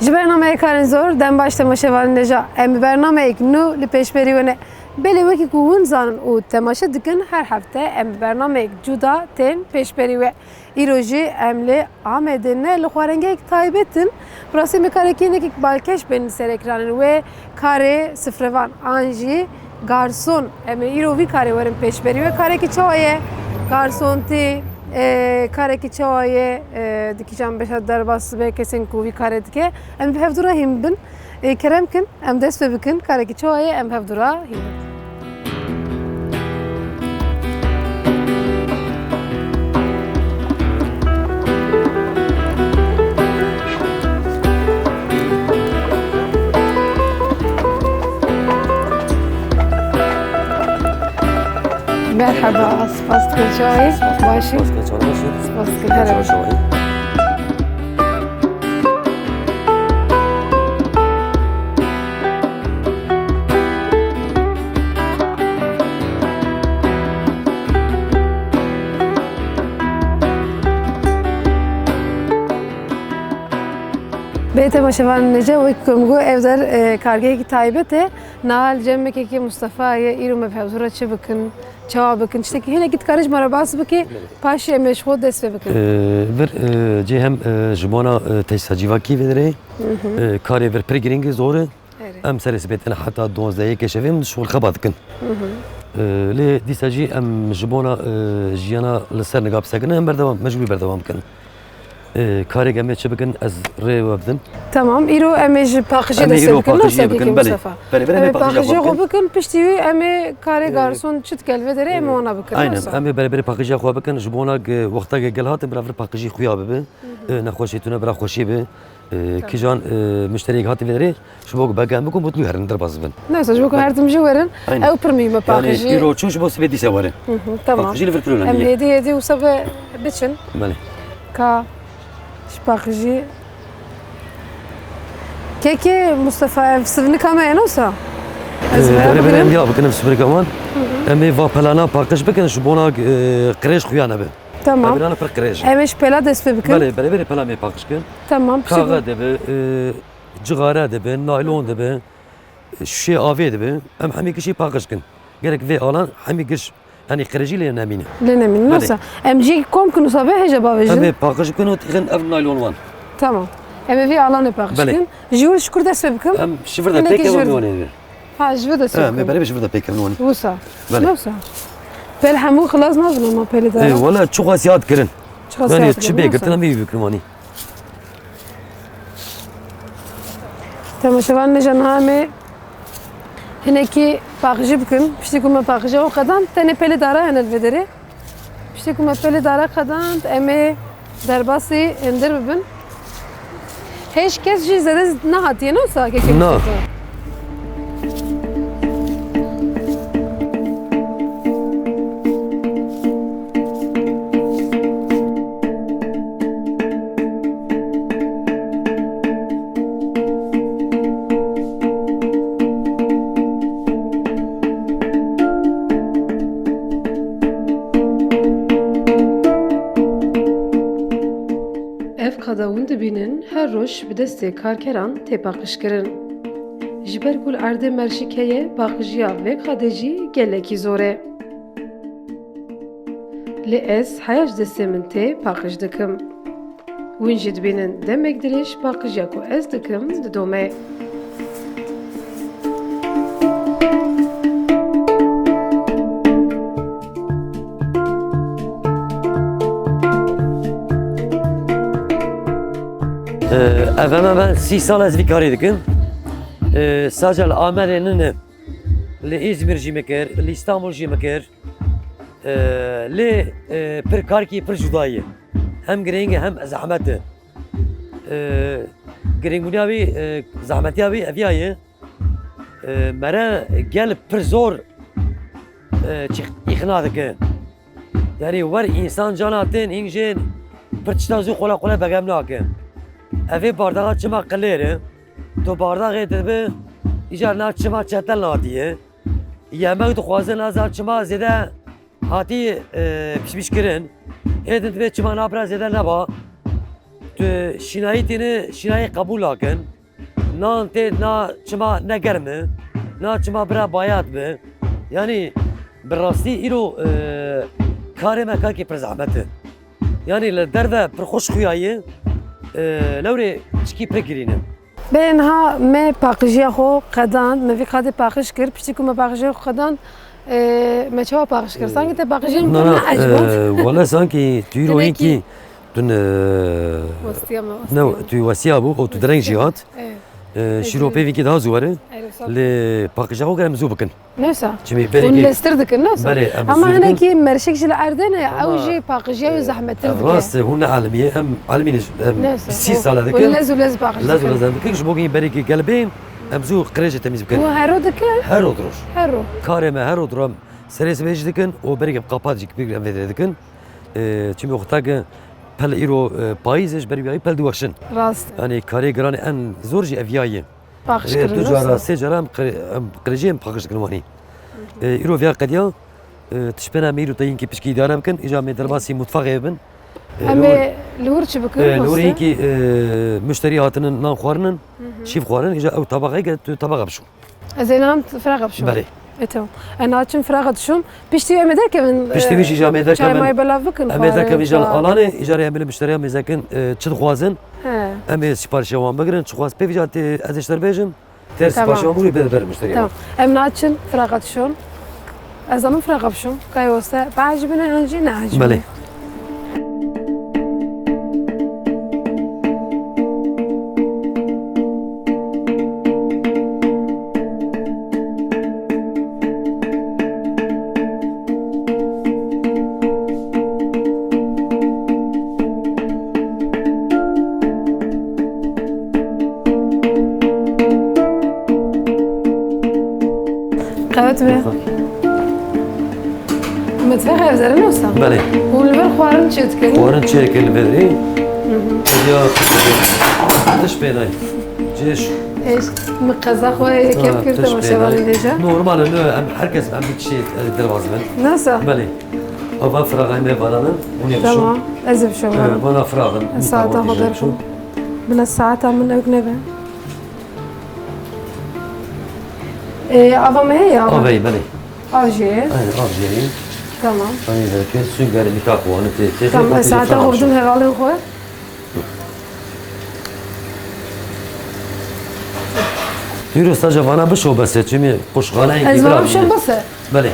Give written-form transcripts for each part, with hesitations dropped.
Ji bernameyê karên zor dem baş temaşevanên neja em bi bernameyek nû li pêşberî we ne belê wekî ku hûn zanin û temaşe dikin her hefte em bi bernameyek cuda tên pêşberî we. Îro jî em li Amedê ne li xwarengehek taybet in bi rastî me karekî hinekek balkêş bên ser ekranên wê karê sifrevan an jî garson em ê îro vî karê werin pêşberî we karekî çawa ye garsontî karekî çawa ye dikîşan beşa derbas bê kesên ku vî karê dike em bi hevdûra hîn bin kerem kin em dest pê bikin karekî çawa ye em hevdûra hîn bin. Merhaba, spas dikin çayê başî. Spas dikin her ew. Bê temaşevanên nece wek kum got ev der kargehekî taybet e nahal cemmekekî Mustafa ye îro me bi hevdûra çi bikin çawa bikin tiştekî hinekî dikarî ji me re bas bikî paşê em ê ji xwe dest pê bikin. Vir cê hem ji bona teşhisa civakî vedire karê vir pir giring zor e em serê sibêtin heta 12 şevê ji xwe dikin. Lê dîsa jî em ji bona jiyana li ser nigav bisekin em berdewam mecbûrî berdewam bikin. Karek em ê çi bikin ez rê we bidim. Tamam, îro em ê ji paxijê dest pê bikin nasıl Mustafa? Em ê paxijê xwe bikin piştî wî em ê karê garson çi dike li vê derê em ê wana bikin. Aynen em ê berberê paxijê xwe bikin ji bona wexta gel hatin biravir paxijî xuya bibe nexweşî tune bira xweşî be kîjan müşteriyek hatî vê derê ji bo begem bikin mutlu herin derbas bibin. Neyse ji bo ku her tim jî werin ew pir mîme paxijî. Îro çû ji bo sibê dîsa were. Tamam. Paxijî li vir pir em hêdî wisa ve biçin. Belê. Ka Şpakıcı. Keki Mustafa ev sivni kameyen olsa? Berberem ya bikin sivni kaman. Em ê va pelana pakış bikin ji bona qirêj xuya nebe. Tamam. Pelana pir qirêj. Em ê ji pela dest pê bikin. Belê berberê pela me pakış kin. Tamam. Kağa debe, cigara debe, naylon debe, şişe avê debe. Em hemî kişî pakış kin. Gerek vê alan hemî giş yani qirêjî lê nemîne. Lê nemîne nasıl? Em cî kom kin wisa vê hêja bavêjin. Em ê pakış kin û tixin ev naylon wan. Tamam. Em ê vê alanê pakış kin. Ji wir ji kur dest pê bikin? Em şifir de pêk ev wanê. Ha ji wir dest pê Em ê bikin. berberê şifir de pêk ev wanê. Wisa. Wisa. Pel hemû xilas nabin ama pelê dara. Wala çok asiyat kirin. Yani çi bê girtin em ê bikin wanî. Temaşevan neja name hinekî paxijî bikin piştî ku me paxijê o qedan tenê pelê dara hene li vê derê piştî ku me pelê dara qedan em ê derbasî hindir bibin hêj kes jî zêde nehatiye ne wisa kekê Mustafa? Ev qedawîn dibînin her roj bi destê karkeran tê paqijkirin. Ji ber ku li erdê merşîk heye paxijiya vê qedê jî gelekî zor e. Lê ez heya ji destê min tê paqij dikim. Wîn jî dibînin demek dirêj paqijiya ku ez dikim didome. Evvela ben 6 sal ez vî karê dikim. Sadece li Amedê nine, li İzmir jî mekir, li İstanbul jî mekir. Lê pir karkî pir cuda ye. Hem giring e hem zehmet e. Giringbûniya wî zehmetiya wî eviya ye. Mere gel pir zor îxna dike. Yani wer însan cana tên hîn jê pir tişta zû qola qola begem nake. Evê bardaxa çima qilêr e. Tu bardaxê dibe îcar nav çima çetel hatiye. Yemek dixwazin eza çima zêde hatî pişpîşkirin. Hêdin divê çima napira zêde neba. Tu şînayî têne şînayî qebûl nakin. nan te na çima ne germe, na çima bira bayat be. Yani براستی ایرو کار ما کاکی پر زحمته یعنی لدرده پر خوش خویایی لوری چکی پر گرینه بینها me paqijya xo qedan me vî qadê paqij kir piştî ku me paqijya xo qedan me çawa paqij kir sanki te paqijya me ecband ولا sanki tu îro inki tun وستیا me no tu wasiya bu o tu dereng jihad şiro pevî daha zuvare li paqijya xo gerem zû bikin neyse Çimi hûn berê lêstir dikin neyse Berê, em ama zû dikin. hinekî merşek ji li erdene ew jî paqijya û zehmettir dike rast hûn ne alimiye em alimîn neyse 6 sala hûn dikin lez û lez paqij laz dikin laz dikin ji bo berê gelbên em zû qirêjê temiz bikin û hero dikin her odroş hero karê me her odram serês vêj dikin û berê qapat jî pir vêdire dikin çimî xwetake pel îro payîz ji berî wî pel diwaşin rast yani karê giranê en zor jî ev yayê paqij kirin du cara neyse sê cara em qirêjê em paqij dikin wanî îro vêya qediya tişpena me îro teyîn kî pişkî idare bikin îja me derbasî mutfaqê bin em ê li hûr çi bikin Lorê kî müşterî hatinin nan xwarinin şîv xwarin îja ew tabaqê get tu tabaqa bişo ez ê nam firaqa bişom Berê tamam em naçin firaqa dişom piştî em ê derkevin Piştî wî jî îja me çay derkevin may belav bikin em ê derkevin îja li alanê îja rê em ê li müşteriya me zekin çi dixwazin he em ê siparişê wan bigirin çi xwaz pêv îja tê ez ê ji derbêjim têr Tamam. siparişê wan bûrî bê ber müşteriya tamam em naçin firaqa dişom ez zamin firaqa bişom kay weste beacibine an jî neacibine Belê قهوت به متفق evzere ne olsa Belê hûn li ber xwarin çi dikin xwarin çêkê li berê ya tiş pênayê cêş me qeza xwe yekê kir temaşevanê dêje Normal em herkes em bir kişi derbazibin nasıl Belê Ava firaxê me bananin hûn ê bişom tamam ez ê bişom bana firaxin saata xwe derxim bina saata min ew nebe ava me heye ava Avey belê av jê ye Aynen avcıyayım. tamam Aynen derken süngeri nikah puanı te. tamam saata xwe bidim hevalên xwe Yürü sadece bana bir şey bese çünkü kuşkanayı ez ibra vana bişom bimini. base Belê.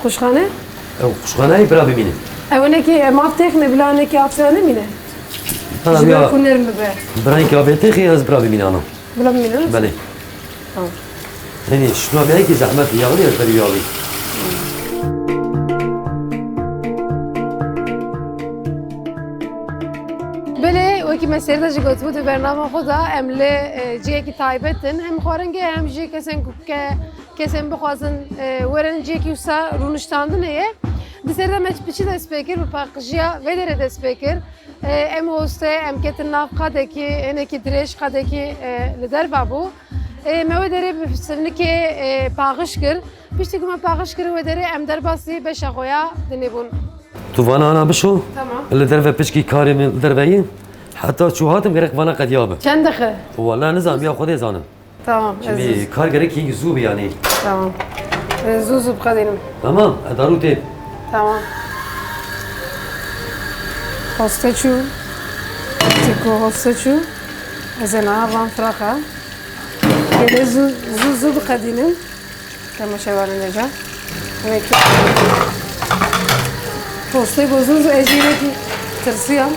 kuşxane Kuşkanayı ibra bimini. ewenekî mav têxine bilanekî afsane mîne Tamam ji ber ya. ku nêrm bibe Brayın kahveti ki az ibra bimini ana. bila bimîne Belê. Tamam. Yani şuna bir ki zahmet yağlı ya tabii yağlı. Belê wekî me sêrda jî gotibû di bername xwe da em lê ciyekî taybetin hem xwaringe hem jî kesên bixwazin werin ciyekî wisa rûniştandin heye di sêrda me piçî dest pê kir bi paqijiya vê derê dest pê kir em hoste em ketin nav qadekî hinekî dirêj qadekî li derva bû me wê derê bi sirnikê paqij kir piştî ku me paqij kir wê derê em derbasî beşa xwe ya dinêbûn Tu vana ana bişo. tamam Li derve pişkî karê min derveyi. Hatta şu hatim gerek vana qed yabe. çend dixe Vallahi nizam ya xwedê zanim. tamam ez Şimdi kar gerek iyi zû yani. tamam zû zû biqedînim Tamam. Daru te. Tamam. Hosteçu. Tiko hosteçu. Ezena van fraqa. Gele zu bixedînin. Kema şevanê neca. Vekî. Hostê gozun zu ejîrekî tirsiya.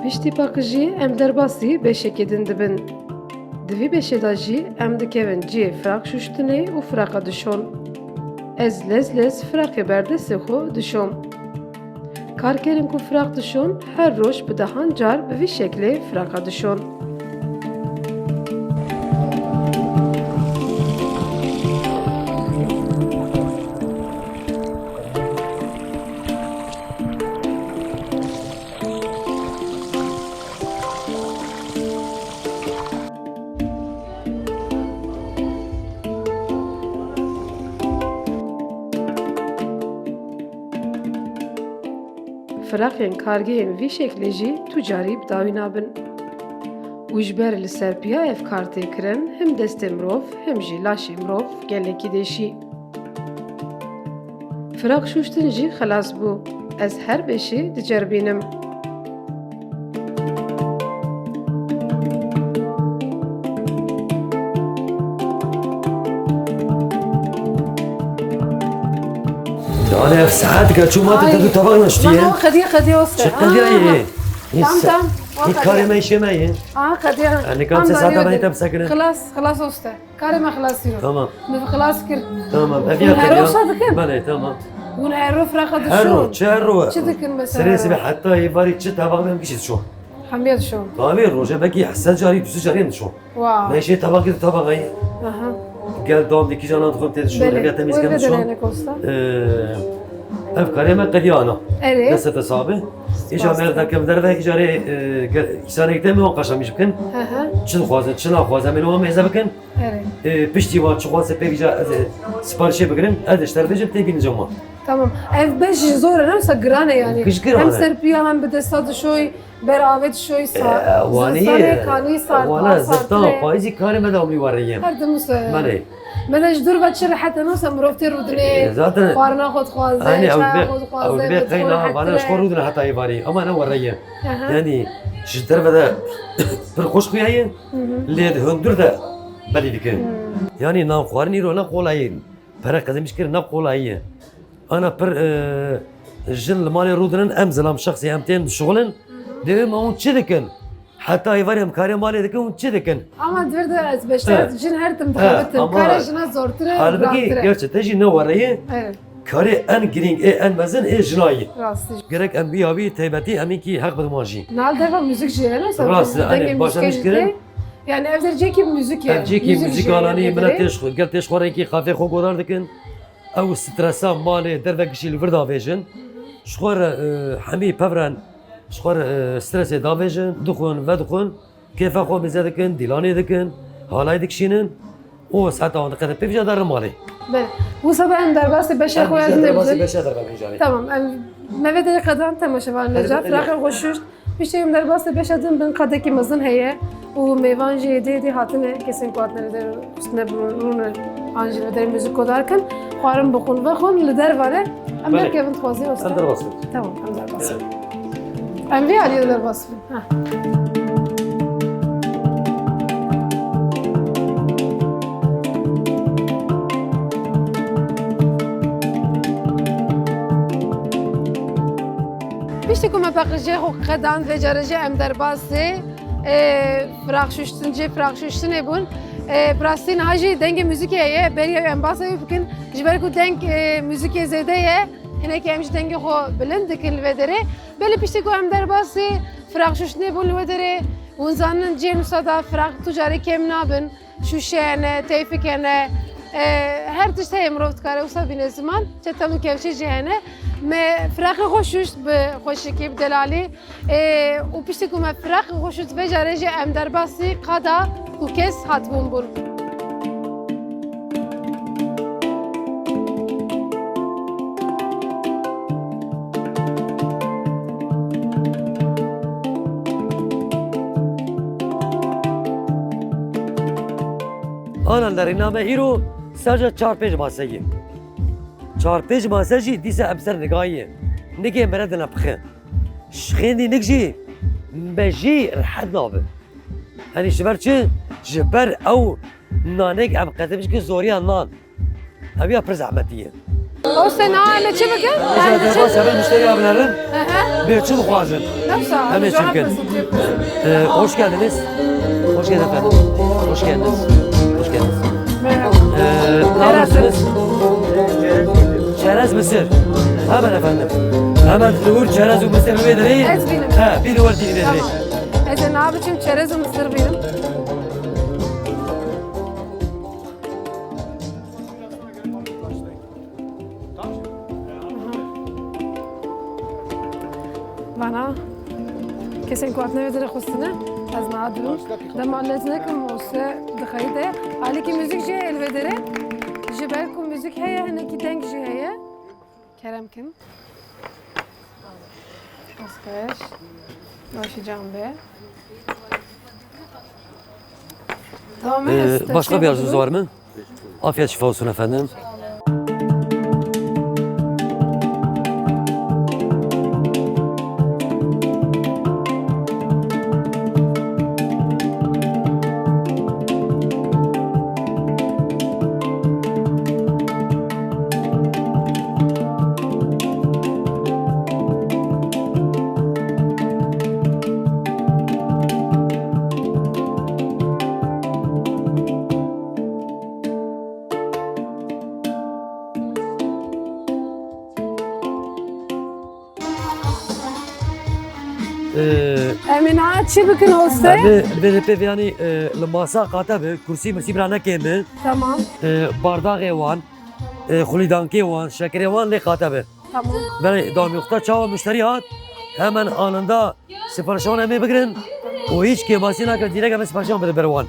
Piştî paqijî em derbasî beşekê din dibin. Di vî beşê da jî em dikevin ciyê firaq şuştinê û firaqa dişon. Ez lez lez firaqê berdestê xwe dişom. Karkerên ku firaq dişon her roj bi dehan car bi vî şeklê firaqa dişon. Firaqên kargehên vî şeklê jî tu carî bi dawî nabin. û ji ber li ser piya ev kar tê kirin hem destê mirov hem jî laşê mirov gelekî değişî. Firaq şûştin jî xelas bû. Ez her beşî diceribînim. أنا في ساعات قاعد شو ما تقدر تبغى نشتيه. خديه وسط. قد إيه؟ تمام. كاري ما يشي ما يه. خديه. يعني كم ساعة ما أنت مسكنه؟ خلاص وسط. كاري ما خلاص يرو. تمام. خلاص كر. تمام. أبي أكمل. بله تمام. ونعرف راقد شو. حلو شهر. شدك مثلا. سريع حتى يباري تشت تبغى ما يمشي شو. حميد شو. طبيعي روجا باقي حسن جاري دوس جاري شو. واو. ما يشي تبغى كده تبغى يه. أها. قال دوم ديكي جانا دخل تدش شو نبي تميز كم شو. أفكاري ما قد يانا. أري. دست تصابه. إيش عمل ذا كم دربه إجارة إنسان يكتم هو قشام مش بكن. چن خوازه چن خوازه من هو ميزه بكن. پشتی وات چه خواسته پیجا از سپارشی بگیرن ادش تردیجم تبین جمع. Tamam. Ev beş zor ne olsa grane yani. Kış grane. Hem serpiya hem bir de sadı şoy beravet şoy sa. وانیه. kani sar. وانا زفتان پایزی کاری مداومی واریم. Her de musa. منی. من اجدر بچه حتى نوسا مروفتي رودني. زاتن. قارنا خود خوازه. أنا أو بيت قينا وانا شخور رودنا حتى يباري أما أنا وريه. يعني شدر بده برخوش خيايه. ليه هندر ده بلي دكين. يعني نام خوارني رو نقولاين. برا قدمش كر نقولاين. أنا بر جن المالي رودن أمزلام شخصي أمتين شغلن. ده ما هو تشدكن. حتى يفرهم كاري مالي دكين وتشدكن. Ama dörde az beşte jin her tim tıkabıttın. Kare jina zortire. Halbuki gerçekten jin ne varayı? Evet. Kari en giring en mezin jinayi. Rastı. Gerek en biyabi teybeti emin ki hak bedmaji. Nal defa müzik jine ne olsa. Rastı hani başlamış kirin. Yani evde ceki müzik ya. Evceki müzik alani mına teşkil. Gel teşkil ki kafe kokodar dikin. Ev stresa mali derve kişi verda vejin. Şuar hami pevran. Şuar stresi da vejin. Dukun ve dukun. Kefe xo bize dikin. Dilani dikin. Halay dikşinin. O saat ağında kadar pevca darım mali. Bele. Bu sabah em derbası beşe koyardın ne Derbası güzel. beşe darım inşallah. Tamam. Mevede kadar temaşa var Necaf. Rakı koşuş. Bir şeyim derbası beş adım ben kadeki mazın heye. O meyvan jeydi hatine kesin kuatları der üstüne bunu anjile der müzik kodarken xarım bokun ve xon lider var. Em der kevin twazi olsun. Sen derbası. Tamam em derbası. Em vi ali derbası. Ha. Pişti kuma bakıcı hukukadan ve carıcı em derbası frakşuştun ebun. Prastin hacı denge müziğe beriye em bahsediyor bugün. Jiberku deng müziğe zedeye. Hinek emci denge ho bilindik vedere. Beli pişti ku em derbası frakşuştun ebun vedere. Unzanın cemsada frak tucarı kem nabın. Şuşene, tevfikene. Her tişte emrovt kare usa bine zaman. Çetalı kevşi cihane. Me frak خوشش به خوشکی بدلالی و پیشتی که من فراق خوشش به جارجه ام در باسی قدا و کس هات بون. آن در این نامه ایرو سرجا 4-5 ماسه‌ای. 4-5 ماسه‌جی دیسه ابزار نگاهیه. نگه مرد نبخه. شخیندی نگجی بجی رحد نابه. hani şiver çi jiber ew nanek em qetemiş ki zoriya nan. Ev ya pir zahmetiye. O sena ne çibike? Mesela defa seven müşteri abilerim bir çıl xwazin. Nasıl? Hemen çirkin. Hoş geldiniz. Hoş geldiniz efendim. Hoş geldiniz. Hoş geldiniz. Merhaba. Ne yapıyorsunuz? Çerez mısır. Hemen efendim. Hemen uğur çerez ve mısır bedeli. Ez benim. He, bir uğur dili bedeli. Tamam. Eze ne yapayım? Çerez ve mısır benim. Bana kesin kuat ne vedere xustine az nadum dema leznekim olsa dixayde hali ki müzik je elvedere jibel ku müzik heye hani ki denk je heye Kerem kim Asker. Başlayacağım be. Tamam. Başka bir arzunuz var mı? Afiyet şifa olsun efendim. Emine çi bikin olsa? BDP yani masa katabe, kursi mersi brana kemi, Tamam. bardak evan, xulidanki evan, şeker evan le katabe. Tamam. Ben damyokta çava müşteri hat, hemen anında siparişan emeği bigirin. O hiç keması nakar direkt hemen siparişan bede bervan.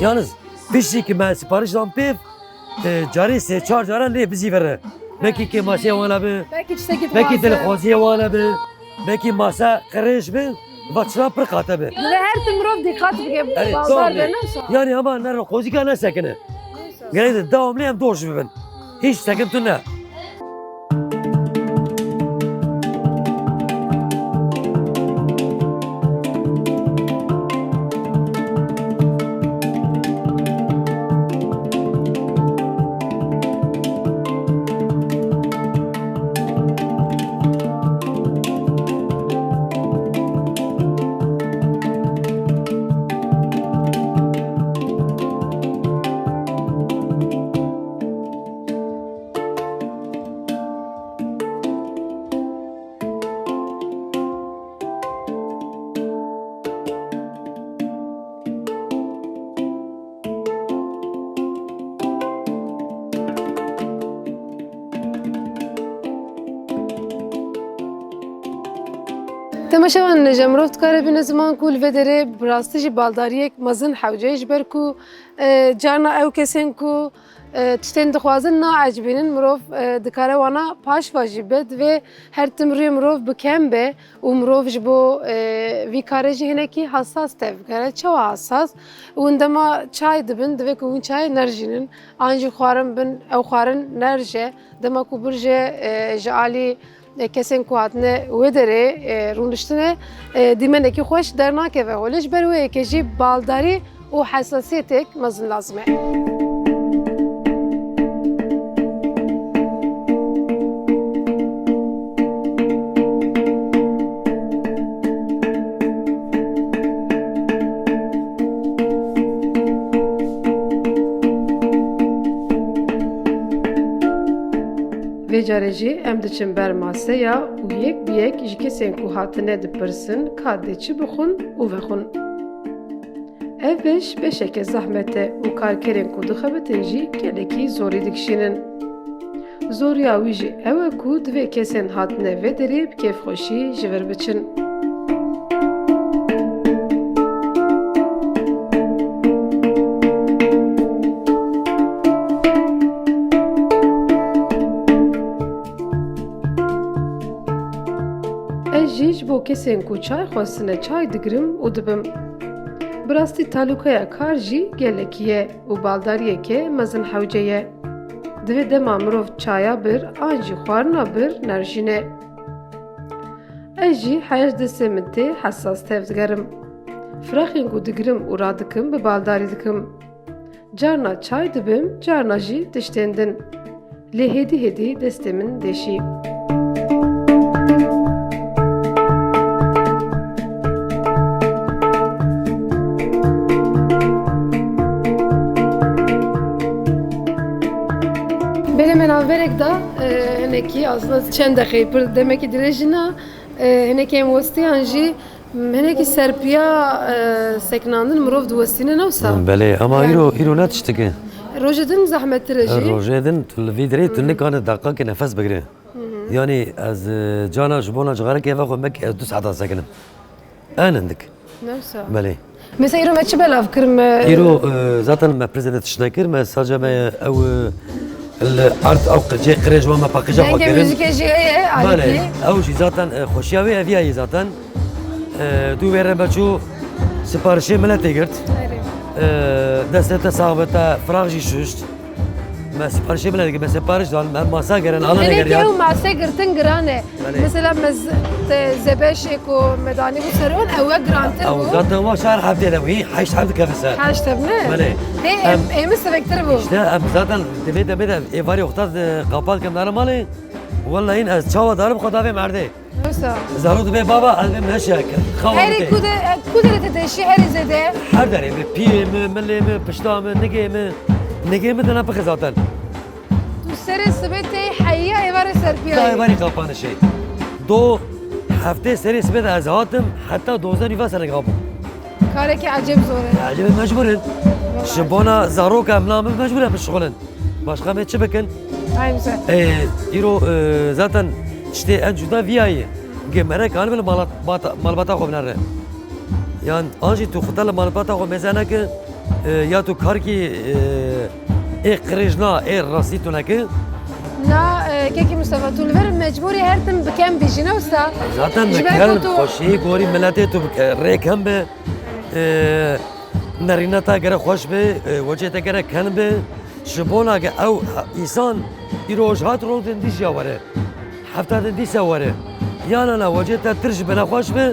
Yalnız pişti ki ben siparişan pev, cari se çar caran le bizi verir. Belki keması evan abi, Belki işte git belki telefonu evan abi, belki masa kırış bin. Vaçra per katabe. Ve her timrov dikkat bige Evet, bazılar doğru. benim. Yani ama nerede kozika ne sakını. Gene de devamlı hem doğru ben. Hiç sakıntı ne. تماشاوان نجمرو تکاره بین زمان کول و داره براستیجی بالداریک مزن حوجهش برکو جارنا او کسین کو تشتین دخوازن نا عجبینن مروف دکاره وانا پاش واجی بد و هر تمری مروف بکم به و مروف جبو وی کاره جی هنکی حساس تف کاره چوا حساس و اندما چای دبن دوی که اون چای نرجینن آنجی خوارن بن او خوارن نرجه دما کو برجه جعالی کسین کو هاتنه و داره رونشتنه دیمنه که خوش در ناکه و هولش بروه که جی بالداری و حساسیتک مزن لازمه. Ve careci em diçin ber masaya û yek bi yek ji kesên ku hatine dipirsin kadê çi bixwin û vexwin. Ev beş beşeke zehmete û karkerên ku dixebitin jî gelekî zorî dikişînin. Zoriya wî jî ew e ku divê kesên hatine vê derê bi kêfxweşî ji vir biçin. Ez jî ji bo kesên ku çay xwestine çay digirim û dibim. Bi rastî talûkaya kar jî gelekî ye û baldariyeke mezin hewce ye. Divê dema mirov çaya bir an jî xwarina bir nerjîne. Ez jî heyş destê min tê hesas tev digerim. Firexên ku digirim û radikim bi baldarî dikim. Carna çay dibim, carna jî tiştên din. Lê hêdî hêdî destê min deşî. Benim enaverek da heneki aslında çend dakiqe demek ki direjina heneki emwestiyan jî heneki serpiya seknandin mirov diwestîne newsa. Belê ama îro ne tiştike. Rojedin zehmettir jî. Rojedin tu li vî derê tu nikane deqaqê nefes bigire. Yani ez cana ji bona cigarekê eva xwe mekî ez 2 saeta sekinim. Enendik. Newsa. Belê. Mesela îro me çi belav kirim? îro zaten me prezident tiştekir me sadece me ew الارض او جي قريج وما باقيجا Denge فكرن müzik eşiğe بله aleti. او جي زاتن خوشیاوی اویایی زاتن دو ویره بچو سپارشی ملت گرت دسته صاحبتا فراغ جی شوشت ما سپارشی ملت گرت سپارش دان ماسا گرن آلان Hele گر ki یاد o masa girtin grane. Bale. Mesela zebeşek o medani bu sarıvan evve grantır او bu. زاتن ما شهر حفته دوی حیش حفته کفسه Haş tebne. Bale. Hey emi sebektir bu. işte em zaten demede evari oktaz kapat kemdara malı والله این از چاوا دارم خدا به مرده Nasıl? زارود به بابا علم نشه Her خوابته kudreti deşi her izede. هر داره به پی ملی پشتا نگه دنا بخ zaten Tu sere sebete hayya evare دا serpiyayı. ایوانی قاپانشه دو هفته سری سبت از هاتم حتی 12 نیفه سر نگاه بود Kareki acep zor. عجب مجبورن شبانا زاروک املام مجبورن بشغلن başka bir çi bikin Aynısı. ایرو zaten işte en juda viyayı gemerek anı bile malbata xo binare yani anji tu xudala malbata xo mezana ki ya tu kar ki qrijna rasi tu neki Na keki Mustafa Tulver mecburi her tim bikem bijine usta. zaten mekan xoşi gori millete tu rekam be narinata gere xoş be vecete gere kan be شبونا که او انسان ایروج هات رو دندیش یاوره هفته دندیش یاوره یانا نه وجه تا ترش بنا خوش به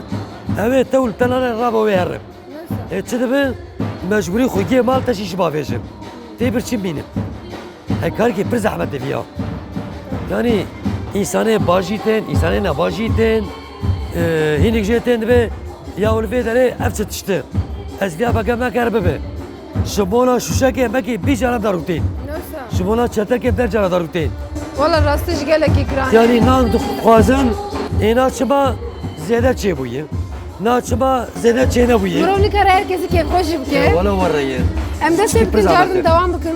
اوه تول تنانه رابا ویرم چه دبه مجبوری خویی مال تشیش بافیشم تی بر چی بینم های کار که پر زحمت دیویا یعنی انسان باجیتن انسان نباجیتن هینک جیتن دبه یا اولوی داره افت تشته از دیا بگم نکر ببه شبونا شوشکه مکی بیش جانا داروتین Nasıl? شبونا چتکه در جانا داروتین Valla rastış gelek ikran. یعنی نان خوازن اینا چما زیاده چه بویه نا چما زیاده چه نبویه Murovni kare herkesi kef hoş bike. ولا ورایه Hem de Sürpriz sevkin alakı. yardım devam bakın.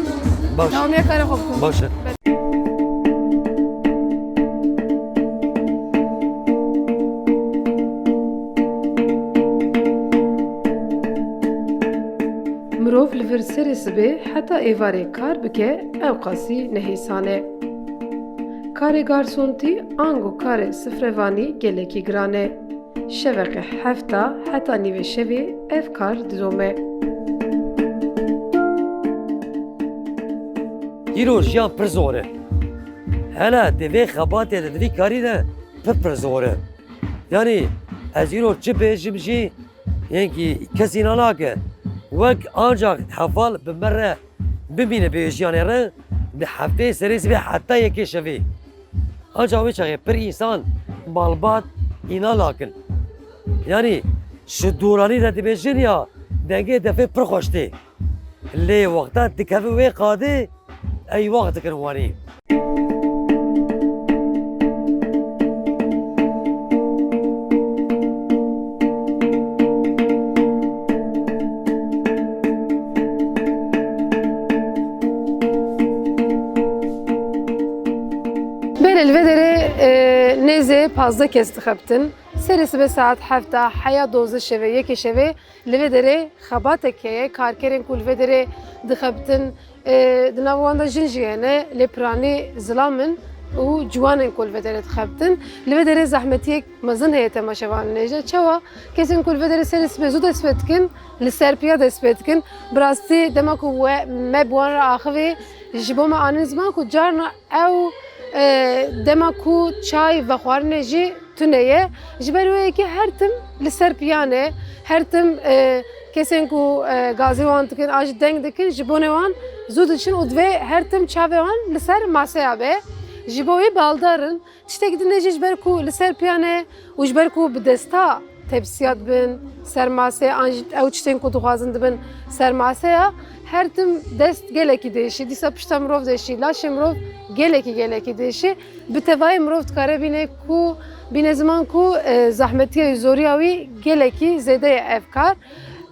باش Devam ya kare hopkun. باشه Mirov li vir serê sibê heta êvarê kar bike ew qasî nehîsane. Karê garsontî ang û karê sifrevanî gelekî giran e. Şeveqê hefta heta nîvê şevê ev kar dizome. ایرو جیان پر زوره هلا دوی خباته دوی کاری نه پر زوره یعنی از ایرو چه بیشم جی یعنی که کسی نلاکه وک آنجا حفال بمره ببینه بیشیانه ره به هفته سریس به حتی یکی شوی آنجا ویچه پر انسان مالبات اینا لاکن یعنی شو دورانی ده بیشین یا دنگه دفعه پر خوشتی لی وقتا دکوی وی قاده ای وقت کنوانی Belel ve dere neze pazda kesti xebtin. Serisi be saat hefta haya dozu şeve yeki şeve li dere xabateke karkerên ku li dere dixebtin di navanda jin jiyane lê piranî zilamin û ciwanên ku li dere dixebtin. Li dere zehmetiyek mezin heye temaşevanê nêje çawa kesên ku li dere serisi be zû dest pê dikin li serpiya dest pê dikin. Bi rastî dema ku we me bi wan re axivê ji bo me anîn ziman ku carna ew dema ku çay ve xwarinê jî tune ye ji ber wê yekê her tim li ser piyane her tim kesên ku gazê wan dikin a jî deng dikin ji bonê wan zû diçin û divê her tim çavê wan li ser maseya be ji bo wê baldarin tiştekî din jî ji ber ku li ser piyane û ji ber ku bi desta tepsiya dibin ser masê an jî ew tiştên ku dixwazin dibin ser maseya her tim dest gelekî değişî dîsa pişta mirov değişî laşê mirov gelekî değişî bi tevayê mirov dikare bîne ku bîne ziman ku zehmetiya û zoriya wî gelekî zêde ye ev kar.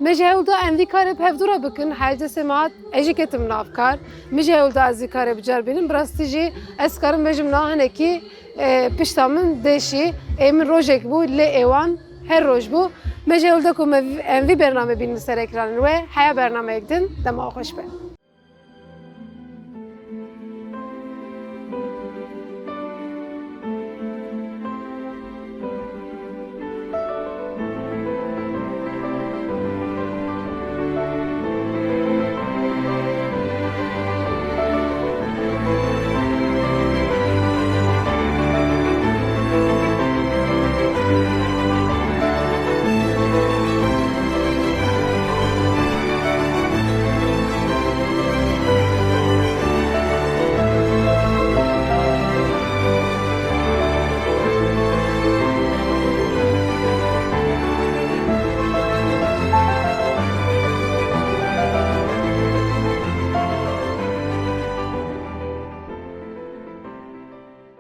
Me ji hewlda em vî karê hevdûra bikin heyce semaat ez jî ketim nav kar. Me ji hewlda ez vî karê bicar bînim bi rastî jî ez karim bêjim na hinekî pişta min değişî ê min rojek bû lê êwan her roj bû. Me ji hewlda ku em vî bername bînin ser ekranên we heya bernameyek din dema xweş be.